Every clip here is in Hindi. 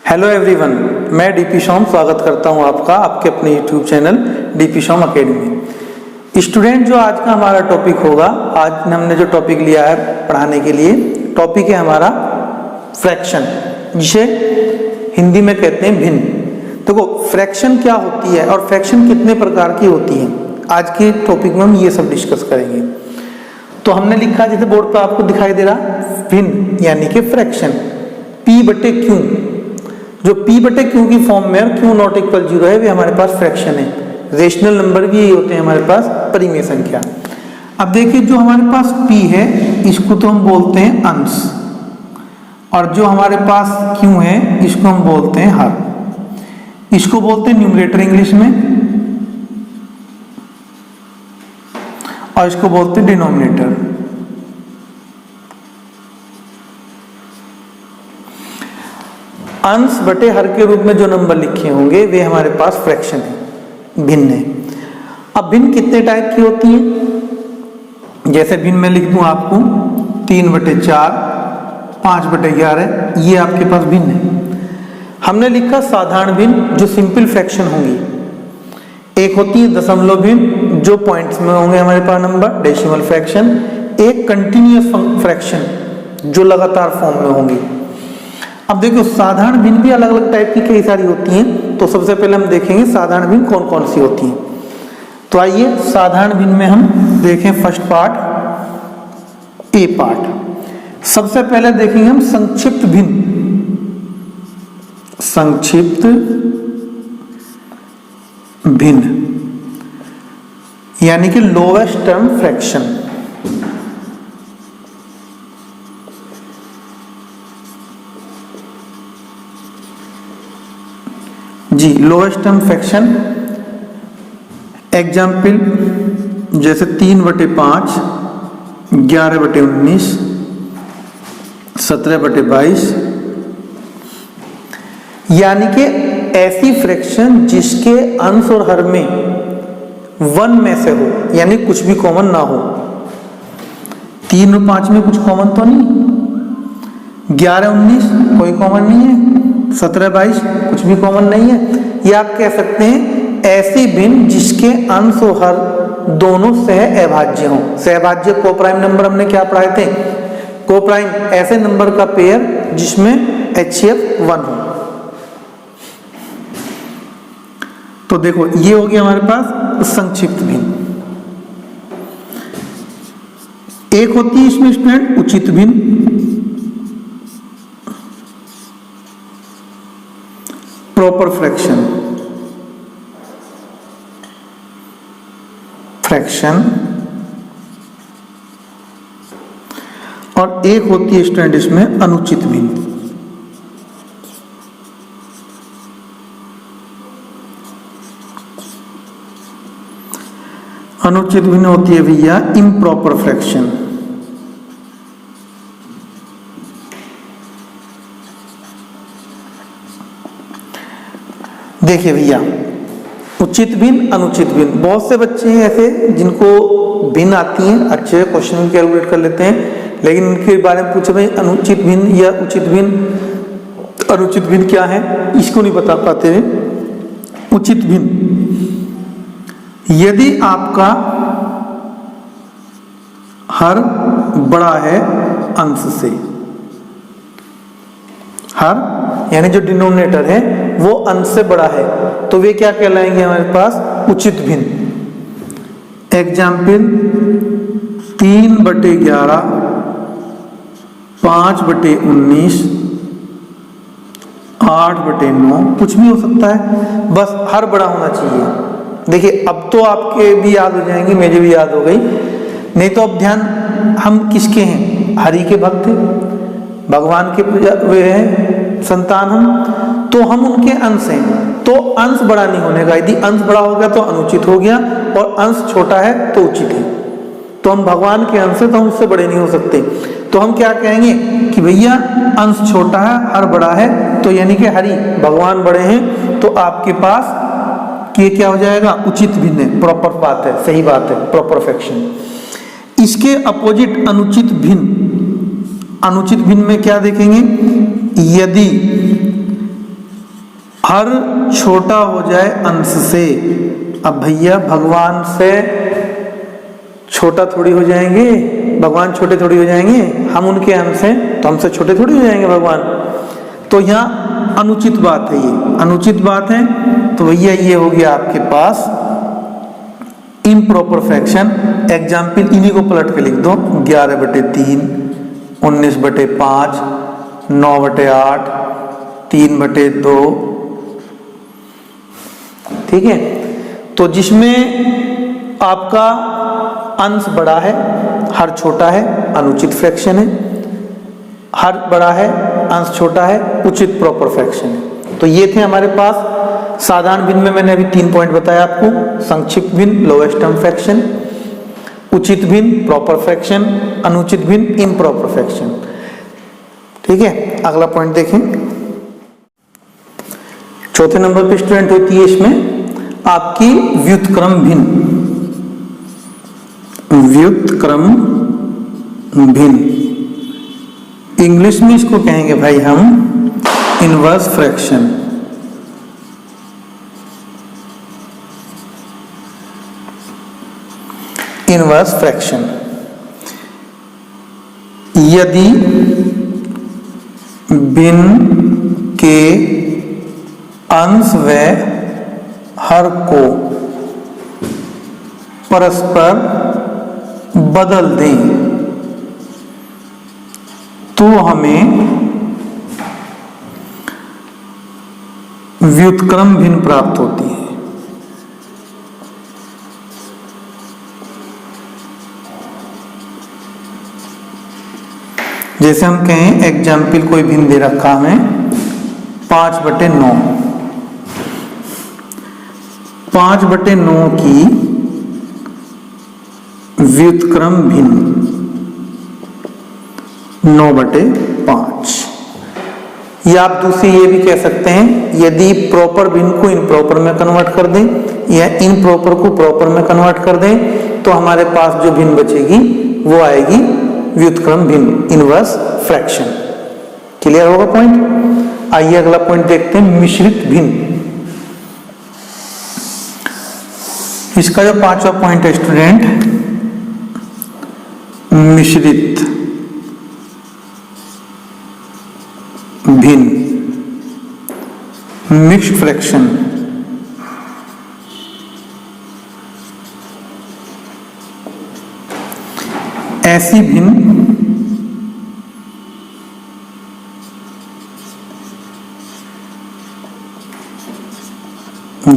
हेलो एवरीवन, मैं डीपी शॉम स्वागत करता हूं आपका आपके अपने YouTube channel DP शॉम academy. Student, जो आज का हमारा टॉपिक होगा, आज हमने जो टॉपिक लिया है पढ़ाने के लिए, टॉपिक है हमारा फ्रैक्शन, जिसे हिंदी में कहते हैं भिन्न। देखो, फ्रैक्शन क्या होती है और फ्रैक्शन कितने प्रकार की होती है, आज के टॉपिक में हम ये सब डिस्कस करेंगे। तो हमने लिखा, जैसे बोर्ड पर आपको दिखाई दे रहा, भिन्न यानी कि फ्रैक्शन, पी बटे क्यू। जो P बटे Q की फॉर्म में और Q नॉट इक्वल 0 है, वे हमारे पास फ्रैक्शन है। रेशनल नंबर भी यही होते हैं हमारे पास, परिमेय संख्या। अब देखिए, जो हमारे पास P है, इसको तो हम बोलते हैं अंश, और जो हमारे पास Q है, इसको हम बोलते हैं हर। इसको बोलते हैं न्यूमरेटर इंग्लिश में, और इसको बोलते हैं डिनोमिनेटर। अंश बटे हर के रूप में जो नंबर लिखे होंगे वे हमारे पास फ्रैक्शन है, भिन्न है। अब भिन्न कितने टाइप की होती है? जैसे भिन्न मैं लिख दूं आपको 3/4, 5/11, ये आपके पास भिन्न है। हमने लिखा साधारण भिन्न, जो सिंपल फ्रैक्शन होंगी। एक होती है दशमलव भिन्न, जो पॉइंट्स में होंगे हमारे पास नंबर, डेसिमल फ्रैक्शन। एक कंटिन्यूअस फ्रैक्शन, जो लगातार फॉर्म में होंगी। अब देखो, साधारण भिन्न भी अलग अलग टाइप की कई सारी होती हैं। तो सबसे पहले हम देखेंगे साधारण भिन्न कौन कौन सी होती हैं। तो आइए, साधारण भिन्न में हम देखें फर्स्ट पार्ट, ए पार्ट। सबसे पहले देखेंगे हम संक्षिप्त भिन्न। संक्षिप्त भिन्न यानी कि लोवेस्ट टर्म फ्रैक्शन। जी, लोएस्ट टर्म फ्रैक्शन। एग्जाम्पल, जैसे 3/5, 11/19, 17/22, यानी कि ऐसी फ्रैक्शन जिसके अंश और हर में 1 में से हो, यानी कुछ भी कॉमन ना हो। 3 और 5 में कुछ कॉमन तो नहीं, 11-19 कोई कॉमन नहीं है, 17-22 कुछ भी कॉमन नहीं है। या आप कह सकते हैं ऐसी भिन्न जिसके अंश और हर दोनों सह अभाज्य हों। सहभाज्य कोप्राइम नंबर हमने क्या पढ़ाए थे? कोप्राइम ऐसे नंबर का पेयर जिसमें HCF 1 हो। तो देखो, ये हो गया हमारे पास संक्षिप्त भिन्न। एक होती है इसमें स्टूडेंट उचित भिन्न। प्रॉपर फ्रैक्शन, और एक होती है स्टूडेंट इसमें अनुचित भिन्न। अनुचित भिन्न होती है भैया इम्प्रॉपर फ्रैक्शन। देखिए भैया, उचित भिन्न, अनुचित भिन्न, बहुत से बच्चे हैं ऐसे जिनको भिन्न आती हैं, अच्छे क्वेश्चन भी कैलकुलेट कर लेते हैं, लेकिन उनके बारे में पूछे भाई अनुचित भिन्न या उचित भिन्न, अनुचित भिन्न क्या है, इसको नहीं बता पाते हैं। उचित भिन्न, यदि आपका हर बड़ा है अंश से, हर यानी जो डिनोमिनेटर है वो अंश से बड़ा है, तो वे क्या कहलाएंगे हमारे पास? उचित भिन्न। एग्जाम्पल, 3/11, 5/19, 8/9, कुछ भी हो सकता है, बस हर बड़ा होना चाहिए। देखिए, अब तो आपके भी याद हो जाएंगे, मुझे भी याद हो गई, नहीं तो अब ध्यान, हम किसके हैं? हरि के भक्त, भगवान के वे हैं संतान हम, तो हम उनके अंश हैं। तो अंश बड़ा नहीं होने का, यदि अंश बड़ा हो गया तो अनुचित हो गया, और अंश छोटा है तो उचित है। तो हम भगवान के अंश हैं, तो हम उससे बड़े नहीं हो सकते। तो हम क्या कहेंगे कि भैया अंश छोटा है, हर बड़ा है, तो यानी कि हरि भगवान बड़े हैं, तो आपके पास ये क्या हो जाएगा? उचित भिन्न है। प्रॉपर बात है, सही बात है, प्रॉपर फ्रैक्शन। इसके अपोजिट अनुचित भिन्न, अनुचित भिन्न में क्या देखेंगे? यदि हर छोटा हो जाए अंश से। अब भैया भगवान से छोटा थोड़ी हो जाएंगे, भगवान छोटे थोड़ी हो जाएंगे, हम उनके अंश हैं तो हमसे छोटे थोड़ी हो जाएंगे भगवान। तो यहाँ अनुचित बात है, ये अनुचित बात है। तो भैया ये हो गया आपके पास इम्प्रॉपर फ्रैक्शन। एग्जाम्पल इन्हीं को पलट के लिख दो, 11/3, 19/5, 9/8, 3/2। ठीक है, तो जिसमें आपका अंश बड़ा है, हर छोटा है, अनुचित फ्रैक्शन है। हर बड़ा है, अंश छोटा है, उचित प्रॉपर फ्रैक्शन है। तो ये थे हमारे पास साधारण भिन्न में मैंने अभी 3 पॉइंट बताया आपको। संक्षिप्त भिन्न लोएस्ट टर्म फ्रैक्शन, उचित भिन्न प्रॉपर फ्रैक्शन, अनुचित भिन्न इम्प्रॉपर फ्रैक्शन। ठीक है, अगला पॉइंट देखें। चौथे नंबर पे स्टूडेंट होती है इसमें आपकी व्युत्क्रम भिन्न। व्युत्क्रम भिन्न इंग्लिश में इसको कहेंगे भाई हम इनवर्स फ्रैक्शन। इनवर्स फ्रैक्शन यदि भिन्न के अंश व हर को परस्पर बदल दें तो हमें व्युत्क्रम भिन्न प्राप्त होती है। जैसे हम कहें एग्जाम्पल कोई भिन्न दे रखा हमें 5/9। 5/9 की व्युत्क्रम भिन्न 9/5। या आप दूसरी ये भी कह सकते हैं, यदि प्रॉपर भिन्न को इनप्रॉपर में कन्वर्ट कर दें या इनप्रॉपर को प्रॉपर में कन्वर्ट कर दें तो हमारे पास जो भिन्न बचेगी वो आएगी व्युत्क्रम भिन्न, इनवर्स फ्रैक्शन। क्लियर होगा पॉइंट। आइए अगला पॉइंट देखते हैं, मिश्रित भिन्न। इसका जो 5वां पॉइंट है स्टूडेंट, मिश्रित भिन्न, मिक्स्ड फ्रैक्शन। ऐसी भिन्न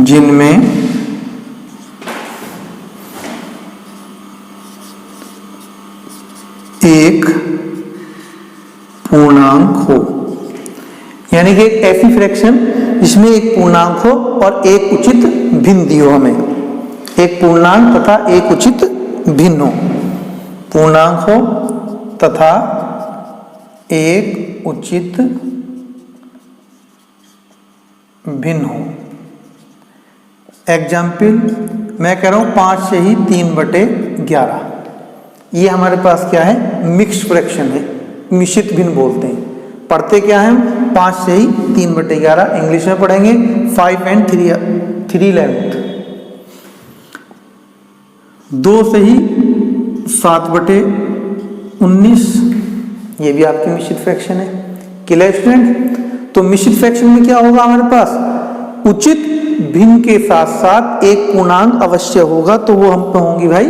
जिनमें एक पूर्णांक हो, यानी कि एक ऐसी फ्रैक्शन जिसमें एक पूर्णांक हो और एक उचित भिन्न दी हो हमें। एक पूर्णांक तथा एक उचित भिन्न हो, पूर्णांक हो तथा एक उचित भिन्न हो। एग्जाम्पल मैं कह रहा हूं 5 से ही 3/11। ये हमारे पास क्या है, मिक्स्ड फ्रैक्शन है, मिश्रित भिन्न बोलते हैं। पढ़ते क्या है, 5 से ही 3/11, इंग्लिश में पढ़ेंगे 5 and 3/11। 2 से ही 7/19, ये भी आपकी मिश्रित फ्रैक्शन है। Clear student. तो मिश्रित फ्रैक्शन में क्या होगा हमारे पास, उचित भिन्न के साथ साथ एक पूर्णांक अवश्य होगा, तो वो हम होंगी भाई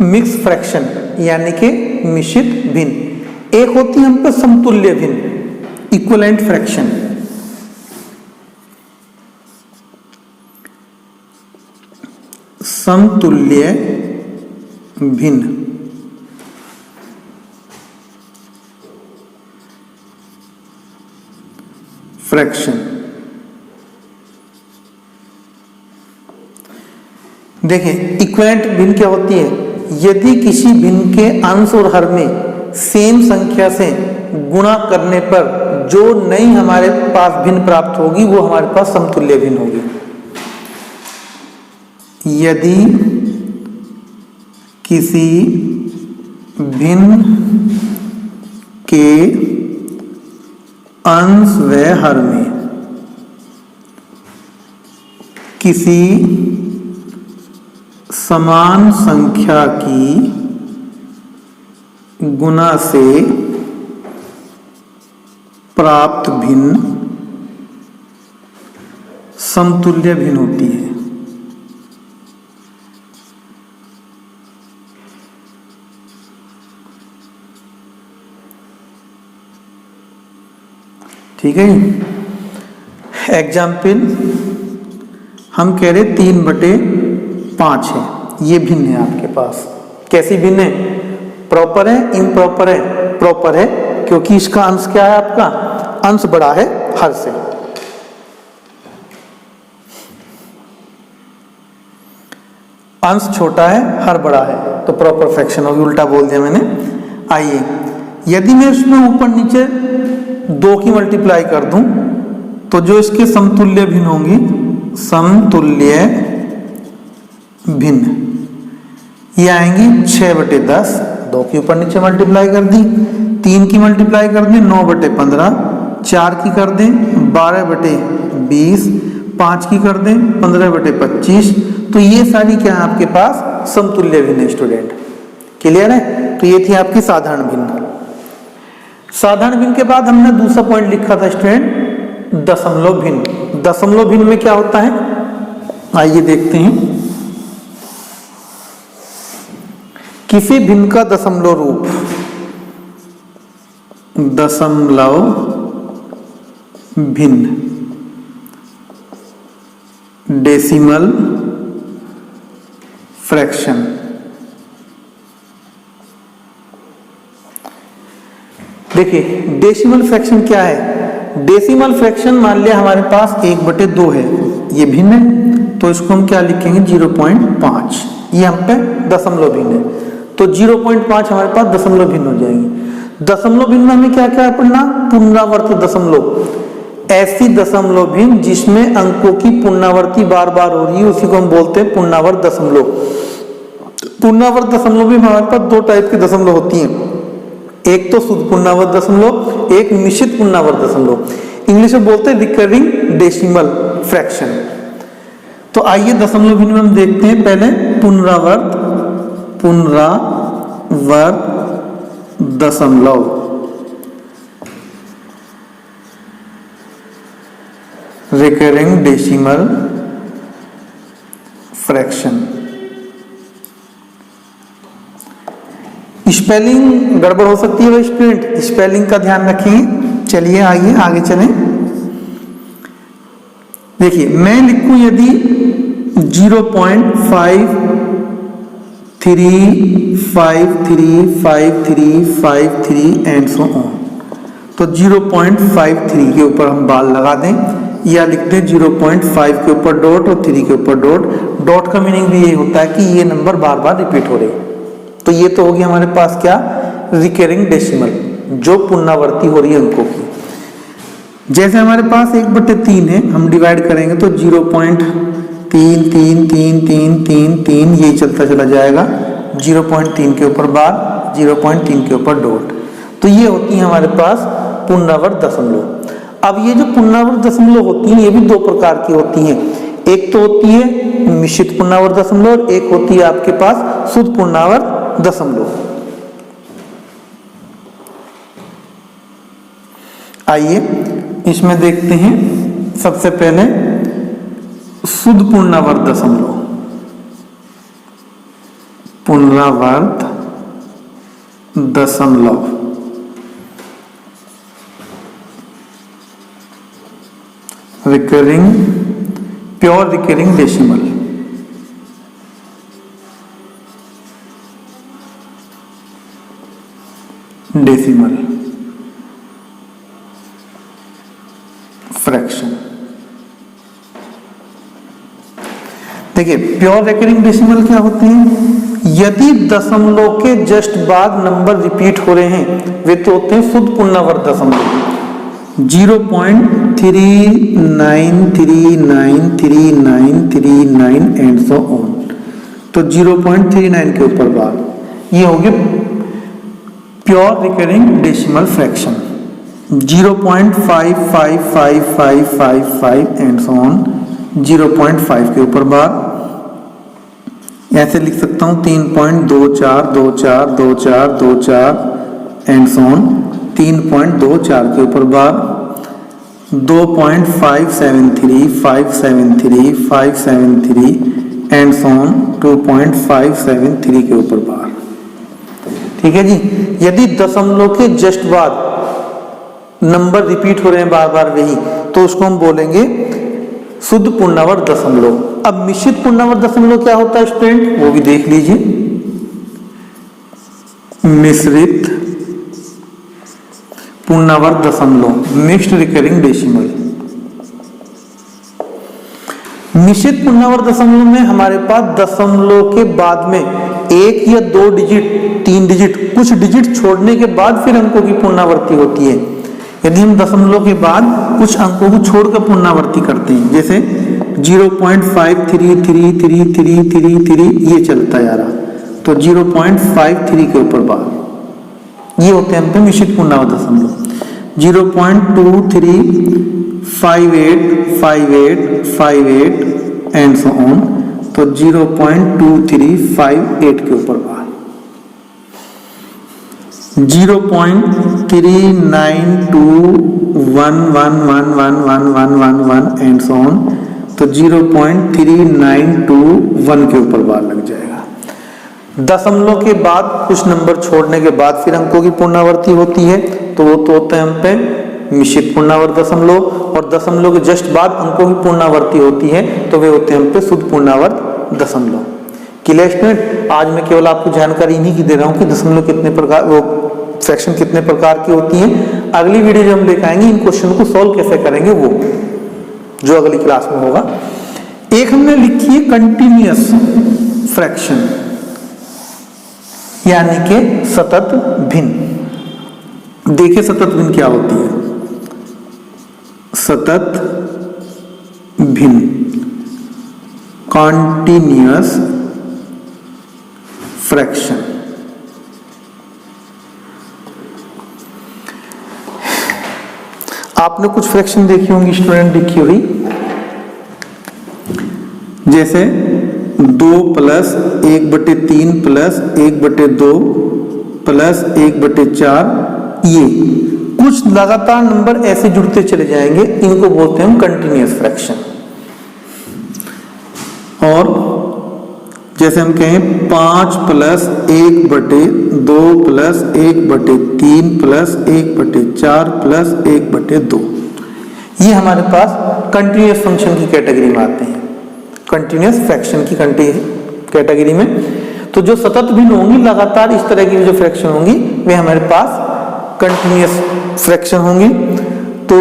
मिक्स फ्रैक्शन, यानी कि मिश्रित भिन्न। एक होती है हम पे समतुल्य भिन्न, इक्विवेलेंट फ्रैक्शन। समतुल्य भिन्न फ्रैक्शन। देखिए इक्विवेलेंट भिन्न क्या होती है, यदि किसी भिन्न के अंश और हर में सेम संख्या से गुणा करने पर जो नई हमारे पास भिन्न प्राप्त होगी वो हमारे पास समतुल्य भिन्न होगी। यदि किसी भिन्न के अंश व हर में किसी समान संख्या की गुना से प्राप्त भिन्न समतुल्य भिन्न होती है। ठीक है। एग्जाम्पल हम कह रहे 3/5 है, ये भिन्न है आपके पास। कैसी भिन्न है? प्रॉपर है, इम्प्रॉपर है? प्रॉपर है, क्योंकि इसका अंश क्या है? आपका अंश बड़ा है हर से। अंश छोटा है, हर बड़ा है, तो प्रॉपर फ्रैक्शन होगी। उल्टा बोल दिया मैंने। आइए, यदि मैं इसमें ऊपर नीचे 2 की मल्टीप्लाई कर दूं तो जो इसके समतुल्य भिन्न होंगी, समतुल्य भिन्न, ये आएंगी 6/10। 2 के ऊपर नीचे मल्टीप्लाई कर दी, 3 की मल्टीप्लाई कर दें 9/15, 4 की कर दें 12/20, 5 की कर दें 15/25। तो ये सारी क्या है आपके पास? समतुल्य भिन्न स्टूडेंट। क्लियर है? तो ये थी आपकी साधारण भिन्न। साधारण भिन्न के बाद हमने दूसरा पॉइंट लिखा था स्टूडेंट, दशमलव भिन्न। दशमलव भिन्न में क्या होता है? आइए देखते हैं। किसी भिन्न का दशमलव रूप, दशमलव भिन्न, डेसिमल फ्रैक्शन। देखिए, डेसिमल फ्रैक्शन क्या है? डेसिमल फ्रैक्शन मान लिया हमारे पास 1/2 है, ये भिन्न है, तो इसको हम क्या लिखेंगे? 0.5। ये हम पे दशमलव भिन्न है, तो 0.5 हमारे पास दशमलव भिन्न हो जाएंगे। दशमलव भिन्न में हमें क्या क्या पढ़ना? पुनरावर्त दशमलव। ऐसी दशमलव भिन्न जिसमें अंकों की पुनरावृत्ति बार बार हो रही है, उसी को हम बोलते हैं पुनरावर्त दशमलव। पुनरावर्त दशमलव में हमारे पास 2 टाइप की दशमलव होती हैं, एक तो शुद्ध पुनरावर्त दशमलव, एक मिश्रित पुनरावर्त दशमलव। इंग्लिश में बोलते हैं रिकरिंग डेसिमल फ्रैक्शन। तो आइए दशमलव भिन्न में हम देखते हैं पहले पुनरावर्त दशमलव। Recurring decimal fraction. स्पेलिंग गड़बड़ हो सकती है भाई स्टूडेंट, स्पेलिंग का ध्यान रखें। चलिए आइए आगे चलें। देखिए, मैं लिखूं यदि 0.535353 एंड सो ऑन, तो 0.53 के ऊपर हम बाल लगा दें, या लिख दें 0.5 के ऊपर डॉट और 3 के ऊपर डॉट। डॉट का मीनिंग भी ये होता है कि ये नंबर बार बार रिपीट हो रहे हैं। तो ये तो होगी हमारे पास क्या? रिकरिंग डेसिमल, जो पुनरावृत्ति हो रही है अंकों की। जैसे हमारे पास 1/3 है, हम डिवाइड करेंगे तो 0.3333333 यही चलता चला जाएगा। 0.3 के ऊपर बार, 0.3 के ऊपर डॉट। तो ये होती है हमारे पास पुनरावर्त दशमलव। अब ये जो पुनरावर्त दशमलव होती है, ये भी 2 प्रकार की होती हैं। एक तो होती है मिश्रित पुनरावर्त दशमलव, और एक होती है आपके पास शुद्ध पुनरावर्त दशमलव। आइए इसमें देखते हैं। सबसे पहले शुद्ध पुनरावर्त दशमलव। पुनरावर्त दशमलव recurring, pure recurring decimal. Decimal fraction. देखिए, प्योर रिकरिंग डेसिमल क्या होते हैं? यदि दशमलव के जस्ट बाद नंबर रिपीट हो रहे हैं, वे तो होते हैं शुद्ध पुनरावर्त दशमलव। 0.393939 एंड सो ऑन, तो 0.39 के ऊपर बार, ये हो गए pure recurring decimal fraction. 0.55555 and so on, 0.5 के ऊपर बार। ऐसे लिख सकता हूँ 3.24242424 एंड सो ऑन। 3.24 के ऊपर बार। 2.573 573 573 एंड सो ऑन 2.573 के ऊपर बार। ठीक है जी। यदि दशमलव के जस्ट बाद नंबर रिपीट हो रहे हैं बार बार वही, तो उसको हम बोलेंगे शुद्ध पूर्णावर्त दशमलव। अब मिश्रित पूर्णावर्त दशमलव क्या होता है स्टूडेंट, वो भी देख लीजिए। मिश्रित पूर्णावर्त दशमलव, मिक्स्ड रिकरिंग डेसिमल। मिश्रित पूर्णावर्त दशमलव में हमारे पास दशमलव के बाद में 1 या 2 डिजिट 3 डिजिट कुछ डिजिट छोड़ने के बाद फिर अंकों की पूर्णावर्ती होती है। यदि हम दशमलव के बाद कुछ अंकों को छोड़कर पूर्णावर्ती करते हैं, जैसे 0.5333333 ये चलता जा रहा, तो 0.53 के ऊपर बार, ये होते हैं हम पे मिश्रित पूर्णावर्त दशमलव। 0.23585858 एंड सो ऑन, तो 0.2358 के ऊपर बार। 0.3921111111 एंड सो ऑन, तो 0.3921 के ऊपर बार लग जाएगा। दशमलव के बाद कुछ नंबर छोड़ने के बाद फिर अंकों की पूर्णावर्ती होती है, तो वो तो होते हैं हम पे मिश्रित पूर्णावर्त दशमलव। और दशमलव के जस्ट बाद अंकों की पूर्णावर्ती होती है, तो वे होते हैं हम पे शुद्ध पूर्णावर्त दशमलव। क्लियर स्टूडेंट, आज मैं केवल आपको जानकारी इन्हीं की दे रहा हूँ कि दशमलव कितने प्रकार, वो फ्रैक्शन कितने प्रकार की होती हैं। अगली वीडियो जो हम लेकर आएंगे इन क्वेश्चन को सॉल्व कैसे करेंगे, वो जो अगली क्लास में होगा। एक हमने लिखी है कंटिन्यूअस फ्रैक्शन, यानी कि सतत भिन्न। देखिए सतत भिन्न क्या होती है। सतत भिन्न, कॉन्टिन्यूअस फ्रैक्शन। आपने कुछ फ्रैक्शन देखी होंगी स्टूडेंट, लिखी हुई, जैसे 2 + 1/3 + 1/2 + 1/4। ये कुछ लगातार नंबर ऐसे जुड़ते चले जाएंगे, इनको बोलते हैं हम कंटिन्यूअस फ्रैक्शन। और जैसे हम कहें 5 + 1/2 + 1/3 + 1/4 + 1/2, ये हमारे पास कंटिन्यूअस फंक्शन की कैटेगरी में आते हैं, कंटिन्यूअस फ्रैक्शन की कैटेगरी में। तो जो सतत भिन्न होंगी, लगातार इस तरह की जो फ्रैक्शन होंगी, वे हमारे पास कंटिन्यूअस फ्रैक्शन होंगी। तो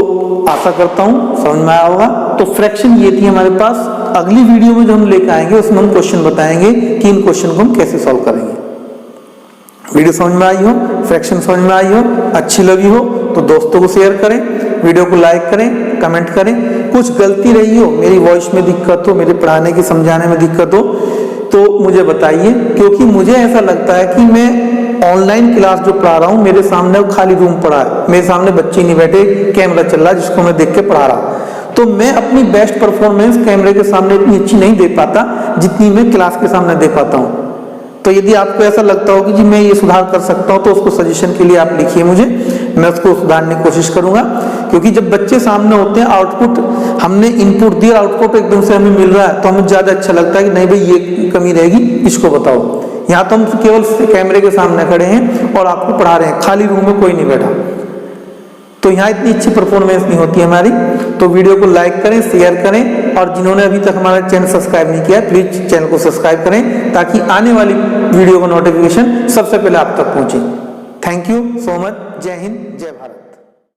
आशा करता हूं समझ में आया होगा। तो फ्रैक्शन ये थी हमारे पास। अगली वीडियो में जो हम लेकर आएंगे उसमें हम क्वेश्चन बताएंगे कि इन क्वेश्चन को हम कैसे सॉल्व करेंगे। वीडियो समझ में आई हो, फ्रैक्शन समझ में आई हो, अच्छी लगी हो तो दोस्तों को शेयर करें, वीडियो को लाइक करें, कमेंट करें। कुछ गलती रही हो, मेरी वॉइस में दिक्कत हो, मेरे पढ़ाने की समझाने में दिक्कत हो, तो मुझे बताइए, क्योंकि मुझे ऐसा लगता है कि मैं ऑनलाइन क्लास जो पढ़ा रहा हूँ, मेरे सामने खाली रूम पड़ा है, मेरे सामने बच्चे नहीं बैठे, कैमरा चल रहा है जिसको मैं देख के पढ़ा रहा हूँ, तो मैं अपनी बेस्ट परफॉर्मेंस कैमरे के सामने इतनी अच्छी नहीं दे पाता जितनी मैं क्लास के सामने दे पाता हूँ। तो यदि आपको ऐसा लगता हो कि जी मैं ये सुधार कर सकता हूँ, तो उसको सजेशन के लिए आप लिखिए मुझे, मैं उसको सुधारने की कोशिश करूंगा। क्योंकि जब बच्चे सामने होते हैं, आउटपुट हमने इनपुट दिया, आउटपुट एकदम से हमें मिल रहा है, तो हमें ज्यादा अच्छा लगता है कि नहीं भाई ये कमी रहेगी, इसको बताओ। यहाँ तो हम केवल कैमरे के सामने खड़े हैं और आपको पढ़ा रहे हैं, खाली रूम में कोई नहीं बैठा, तो यहाँ इतनी अच्छी परफॉर्मेंस नहीं होती हमारी। तो वीडियो को लाइक करें, शेयर करें, और जिन्होंने अभी तक हमारा चैनल सब्सक्राइब नहीं किया प्लीज चैनल को सब्सक्राइब करें, ताकि आने वाली वीडियो का नोटिफिकेशन सबसे पहले आप तक पहुंचे। Thank you so much. जय हिंद, जय भारत।